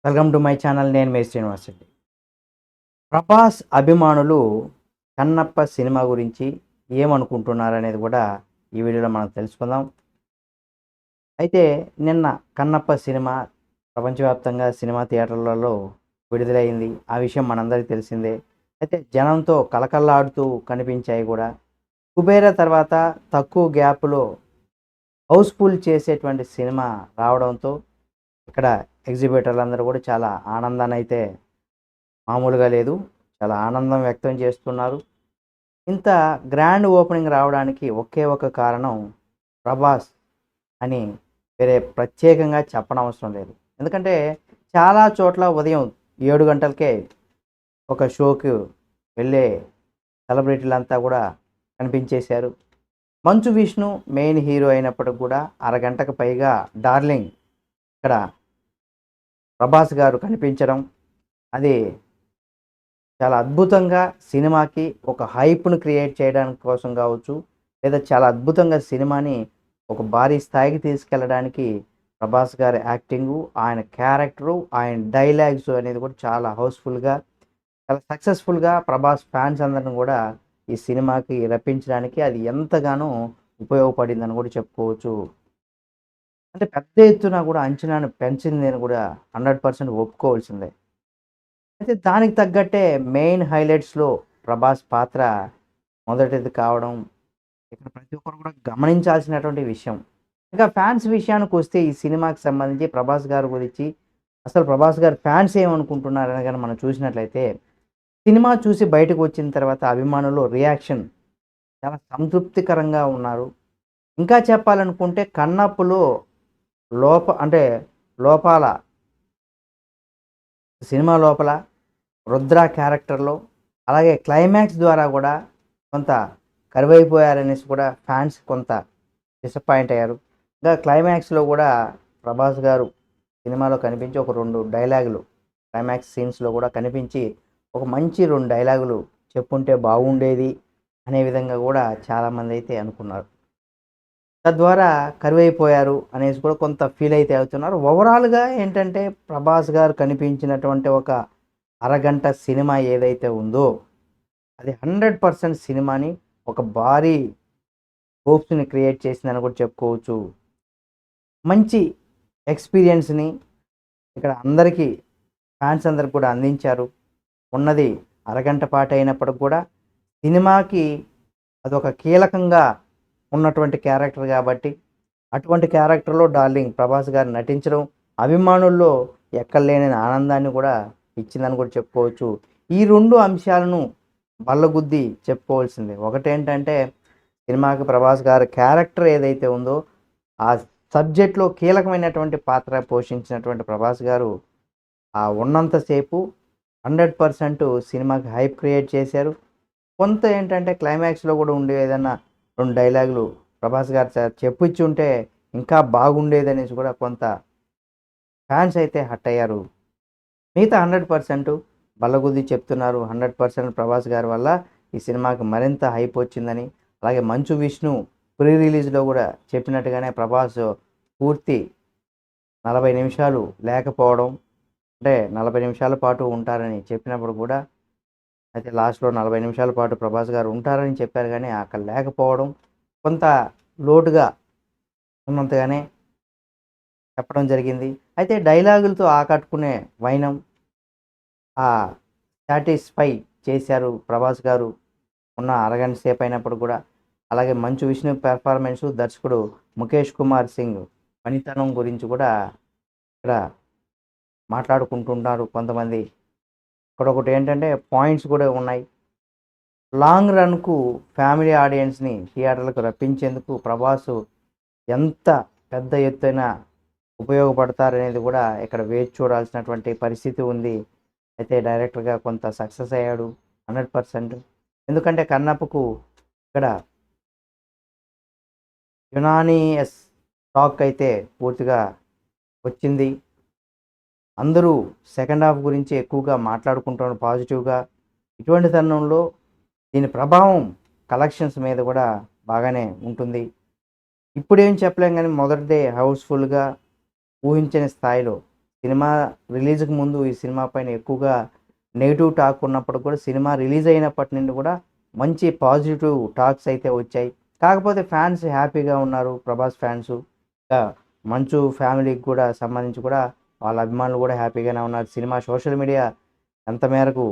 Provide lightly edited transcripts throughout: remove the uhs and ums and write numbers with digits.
Welcome to my channel. నేను మీ శ్రీనివాస్ రెడ్డి. ప్రభాస్ అభిమానులు Kannappa cinema గురించి ఏమనుకుంటున్నారనేది కూడా ఈ వీడియోలో మనం తెలుసుకుందాం. అయితే నిన్న కన్నప్ప సినిమా ప్రపంచవ్యాప్తంగా సినిమా థియేటర్లలో విడుదలైంది. ఆ విషయం మనందరికీ తెలిసిందే. అయితే జనంతో కలకల్లాడుతూ కనిపించాయి కూడా. కుబేర తర్వాత తక్కువ గ్యాప్‌లో హౌస్‌ఫుల్ చేసేటువంటి సినిమా రావడంతో ఇక్కడ ఎగ్జిబిటర్లందరూ కూడా చాలా ఆనందాన్నయితే మామూలుగా లేదు. చాలా ఆనందం వ్యక్తం చేస్తున్నారు. ఇంత గ్రాండ్ ఓపెనింగ్ రావడానికి ఒకే ఒక కారణం 'ప్రభాస్' అని వేరే ప్రత్యేకంగా చెప్పనవసరం లేదు. ఎందుకంటే చాలా చోట్ల ఉదయం 7 గంటలకే ఒక షోకి వెళ్ళే సెలబ్రిటీలంతా కూడా కనిపించేశారు. 'మంచు విష్ణు' మెయిన్ హీరో అయినప్పటికి కూడా అరగంటకు పైగా డార్లింగ్ ఇక్కడ 'ప్రభాస్' గారు కనిపించడం అది చాలా అద్భుతంగా సినిమాకి ఒక హైప్‌ను క్రియేట్ చేయడానికి కోసం కావచ్చు, లేదా చాలా అద్భుతంగా సినిమాని ఒక భారీ స్థాయికి తీసుకెళ్ళడానికి 'ప్రభాస్' గారి యాక్టింగు, ఆయన క్యారెక్టరు, ఆయన డైలాగ్స్ అనేది కూడా చాలా హౌస్‌ఫుల్‌గా, చాలా సక్సెస్‌ఫుల్‌గా 'ప్రభాస్' ఫ్యాన్స్ అందరిని కూడా ఈ సినిమాకి రప్పించడానికి అది ఎంతగానో ఉపయోగపడిందని కూడా చెప్పుకోవచ్చు. అంటే పెద్ద ఎత్తున కూడా అంచనాను పెంచింది అని కూడా 100% ఒప్పుకోవాల్సిందే. అయితే దానికి తగ్గట్టే మెయిన్ హైలైట్స్‌లో 'ప్రభాస్' పాత్ర మొదటిది కావడం, ఇక్కడ ప్రతి ఒక్కరు కూడా గమనించాల్సినటువంటి విషయం. ఇక ఫ్యాన్స్ విషయానికొస్తే ఈ సినిమాకి సంబంధించి 'ప్రభాస్' గారి గురించి అసలు 'ప్రభాస్' గారి ఫ్యాన్స్ ఏమనుకుంటున్నారని గాని మనం చూసినట్లయితే, సినిమా చూసి బయటకు వచ్చిన తర్వాత అభిమానులు రియాక్షన్ చాలా సంతృప్తికరంగా ఉన్నారు. ఇంకా చెప్పాలనుకుంటే కన్నప్పలో అంటే లోపాల సినిమా లోపల 'రుద్ర' క్యారెక్టర్‌లో, అలాగే క్లైమాక్స్ ద్వారా గూడా కొంత కరువైపోయారనేసి కూడా ఫ్యాన్స్ కొంత డిసప్పాయింట్ అయ్యారు. ఇంకా క్లైమాక్స్‌లో గూడా 'ప్రభాస్' గారు సినిమాలో కనిపించి ఒక 2 డైలాగులు క్లైమాక్స్ సీన్స్‌లో గూడా కనిపించి, ఒక మంచి 2 డైలాగులు చెప్పుంటే బాగుండేది అనే విధంగా గూడా చాలామందైతే అనుకున్నారు. తద్వారా కరువైపోయారు అనేసి కూడా కొంత ఫీల్ అయితే అవుతున్నారు. ఓవరాల్‌గా ఏంటంటే 'ప్రభాస్' గారు కనిపించినటువంటి ఒక అరగంట సినిమా ఏదైతే ఉందో, అది 100% సినిమాని ఒక భారీ హోప్స్‌ని క్రియేట్ చేసిందని కూడా చెప్పుకోవచ్చు. మంచి ఎక్స్‌పీరియన్స్‌ని ఇక్కడ అందరికీ ఫ్యాన్స్ అందరికి కూడా అందించారు. ఉన్నది అరగంట పాటయినప్పటికి కూడా సినిమాకి అదొక కీలకంగా ఉన్నటువంటి క్యారెక్టర్ గాబట్టి, అటువంటి క్యారెక్టర్‌లో డార్లింగ్ 'ప్రభాస్' గారు నటించడం, అభిమానుల్లో ఎక్కడలేని ఆనందాన్ని కూడా ఇచ్చిందని కూడా చెప్పుకోవచ్చు. ఈ 2 అంశాలను బల్లగుద్ది చెప్పుకోవాల్సిందే. ఒకటేంటంటే, సినిమాకి ప్రభాస్ గారి క్యారెక్టర్ ఏదైతే ఉందో, ఆ సబ్జెక్ట్‌లో కీలకమైనటువంటి పాత్ర పోషించినటువంటి 'ప్రభాస్' గారు ఉన్నంత సేపు 100% సినిమాకి హైప్ క్రియేట్ చేశారు. కొంత ఏంటంటే క్లైమాక్స్‌లో గూడా ఉండే ఏదన్నా 2 డైలాగులు 'ప్రభాస్' గారు చెప్పుచ్చుంటే ఇంకా బాగుండేదనేసి కూడా కొంత ఫ్యాన్స్ అయితే హర్ట్ అయ్యారు. మిగతా 100% బల్లగుద్ది చెప్తున్నారు. 100% 'ప్రభాస్' గారి వల్ల ఈ సినిమాకి మరింత హైప్ వచ్చిందని, అలాగే 'మంచు విష్ణు' ప్రీ రిలీజ్‌లో గూడా చెప్పినట్టుగానే 'ప్రభాస్' పూర్తి 40 నిమిషాలు లేకపోవడం, అంటే 40 నిమిషాల పాటు ఉంటారని చెప్పినప్పుడు కూడా అయితే లాస్ట్‌లో 40 నిమిషాల పాటు 'ప్రభాస్' గారు ఉంటారని చెప్పారు గానీ, అక్కడ లేకపోవడం కొంత లోటుగా ఉన్నంతగానే చెప్పడం జరిగింది. అయితే డైలాగులతో ఆకట్టుకునే వైనం, ఆ సాటిస్ఫై చేశారు 'ప్రభాస్' గారు ఉన్న అరగంట సేపయినప్పుడు కూడా. అలాగే 'మంచు విష్ణు' పెర్ఫార్మెన్సు, దర్శకుడు 'ముఖేష్ కుమార్ సింగ్' పనితనం గురించి కూడా ఇక్కడ మాట్లాడుకుంటున్నారు కొంతమంది. ఇక్కడొకటేంటంటే పాయింట్స్ కూడా ఉన్నాయి. లాంగ్ రన్‌కు ఫ్యామిలీ ఆడియన్స్‌ని థియేటర్‌లకు రప్పించేందుకు 'ప్రభాస్' ఎంత పెద్ద ఎత్తున ఉపయోగపడతారనేది కూడా ఇక్కడ వేచి చూడాల్సినటువంటి పరిస్థితి ఉంది. అయితే డైరెక్టర్‌గా కొంత సక్సెస్ అయ్యాడు 100%. ఎందుకంటే కన్నప్పకు ఇక్కడ యునానియస్ టాక్ అయితే పూర్తిగా వచ్చింది. అందరూ సెకండ్ హాఫ్ గురించి ఎక్కువగా మాట్లాడుకుంటున్నారు పాజిటివ్‌గా. ఇటువంటి తరుణంలో దీని ప్రభావం కలెక్షన్స్ మీద కూడా బాగానే ఉంటుంది. ఇప్పుడేం చెప్పలేం గానీ మొదటి డే హౌస్‌ఫుల్‌గా ఊహించని స్థాయిలో సినిమా రిలీజ్‌కి ముందు ఈ సినిమా పైన ఎక్కువగా నెగెటివ్ టాక్ ఉన్నప్పుడు కూడా సినిమా రిలీజ్ అయినప్పటి నుండి కూడా మంచి పాజిటివ్ టాక్స్ అయితే వచ్చాయి. కాకపోతే ఫ్యాన్స్ హ్యాపీగా ఉన్నారు. ప్రభాస్ ఫ్యాన్సు. ఇంకా మంచు ఫ్యామిలీకి కూడా సంబంధించి కూడా వాళ్ళ అభిమానులు కూడా హ్యాపీగానే ఉన్నారు. సినిమా సోషల్ మీడియా ఎంత మేరకు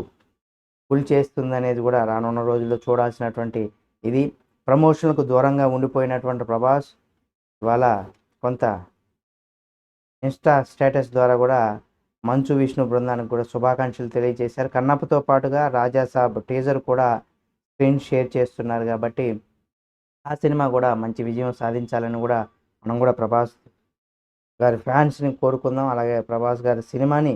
పుల్ చేస్తుందనేది కూడా రానున్న రోజుల్లో చూడాల్సినటువంటి ఇది. ప్రమోషన్‌లకు దూరంగా ఉండిపోయినటువంటి ప్రభాస్ ఇవాళ కొంత ఇన్‌స్టా స్టేటస్ ద్వారా కూడా మంచు విష్ణు బృందానికి కూడా శుభాకాంక్షలు తెలియజేశారు. కన్నప్పతో పాటుగా రాజాసాబ్ టీజర్ కూడా స్క్రీన్ షేర్ చేస్తున్నారు కాబట్టి ఆ సినిమా కూడా మంచి విజయం సాధించాలని కూడా మనం కూడా ప్రభాస్ గారి ఫ్యాన్స్‌ని కోరుకుందాం. అలాగే ప్రభాస్ గారి సినిమాని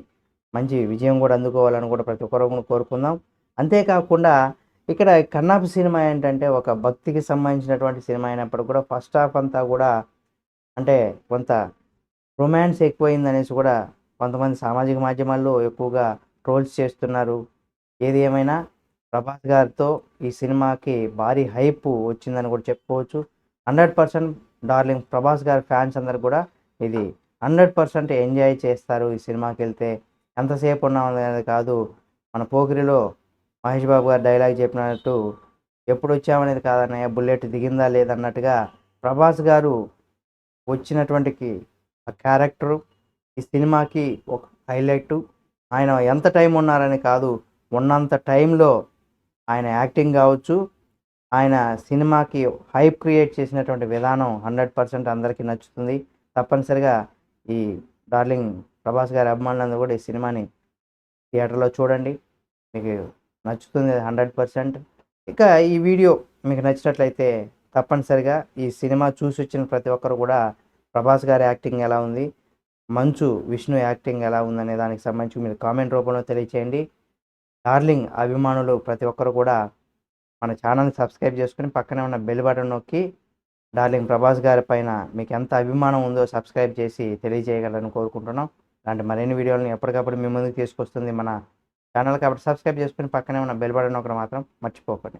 మంచి విజయం కూడా అందుకోవాలని కూడా ప్రతి ఒక్కరు కూడా కోరుకుందాం. అంతేకాకుండా ఇక్కడ 'కన్నాప' సినిమా ఏంటంటే ఒక భక్తికి సంబంధించినటువంటి సినిమా అయినప్పటికి కూడా ఫస్ట్ హాఫ్ అంతా కూడా అంటే కొంత రొమాన్స్ ఎక్కువైందనేసి కూడా కొంతమంది సామాజిక మాధ్యమాల్లో ఎక్కువగా ట్రోల్స్ చేస్తున్నారు. ఏది ఏమైనా ప్రభాస్ గారితో ఈ సినిమాకి భారీ హైప్ వచ్చిందని కూడా చెప్పుకోవచ్చు. 100% డార్లింగ్ ప్రభాస్ గారి ఫ్యాన్స్ అందరూ కూడా ఇది 100% ఎంజాయ్ చేస్తారు ఈ సినిమాకెళ్తే. ఎంతసేపు ఉన్నాం అనేది కాదు. మన 'పోకిరి'లో మహేష్ బాబు గారు డైలాగ్ చెప్పినట్టు ఎప్పుడొచ్చామనేది కాదన్నయ్య బుల్లెట్ దిగిందా లేదన్నట్టుగా ప్రభాస్ గారు వచ్చినటువంటికి ఆ క్యారెక్టరు ఈ సినిమాకి ఒక హైలైటు. ఆయన ఎంత టైం ఉన్నారని కాదు, ఉన్నంత టైంలో ఆయన యాక్టింగ్ కావచ్చు, ఆయన సినిమాకి హైప్ క్రియేట్ చేసినటువంటి విధానం 100% అందరికీ నచ్చుతుంది. తప్పనిసరిగా ఈ డార్లింగ్ ప్రభాస్ గారి అభిమానులందరూ కూడా ఈ సినిమాని థియేటర్‌లో చూడండి. మీకు నచ్చుతుంది 100%. ఇక ఈ వీడియో మీకు నచ్చినట్లయితే తప్పనిసరిగా ఈ సినిమా చూసొచ్చిన ప్రతి ఒక్కరు కూడా ప్రభాస్ గారి యాక్టింగ్ ఎలా ఉంది, మంచు విష్ణు యాక్టింగ్ ఎలా ఉందనే దానికి సంబంధించి మీరు కామెంట్ రూపంలో తెలియచేయండి. డార్లింగ్ అభిమానులు ప్రతి ఒక్కరు కూడా మన ఛానల్‌ని సబ్స్క్రైబ్ చేసుకొని పక్కనే ఉన్న బెల్ బటన్ నొక్కి డార్లింగ్ ప్రభాస్ గారి పైన మీకు ఎంత అభిమానం ఉందో సబ్స్క్రైబ్ చేసి తెలియజేయగలరని కోరుకుంటున్నాం. ఇలాంటి మరిన్ని వీడియోలను ఎప్పటికప్పుడు మీ ముందుకు తీసుకొస్తుంది మన ఛానల్ కాబట్టి సబ్స్క్రైబ్ చేసుకొని పక్కనే ఉన్న బెల్ బటన్ నొక్కడం మాత్రం మర్చిపోకండి.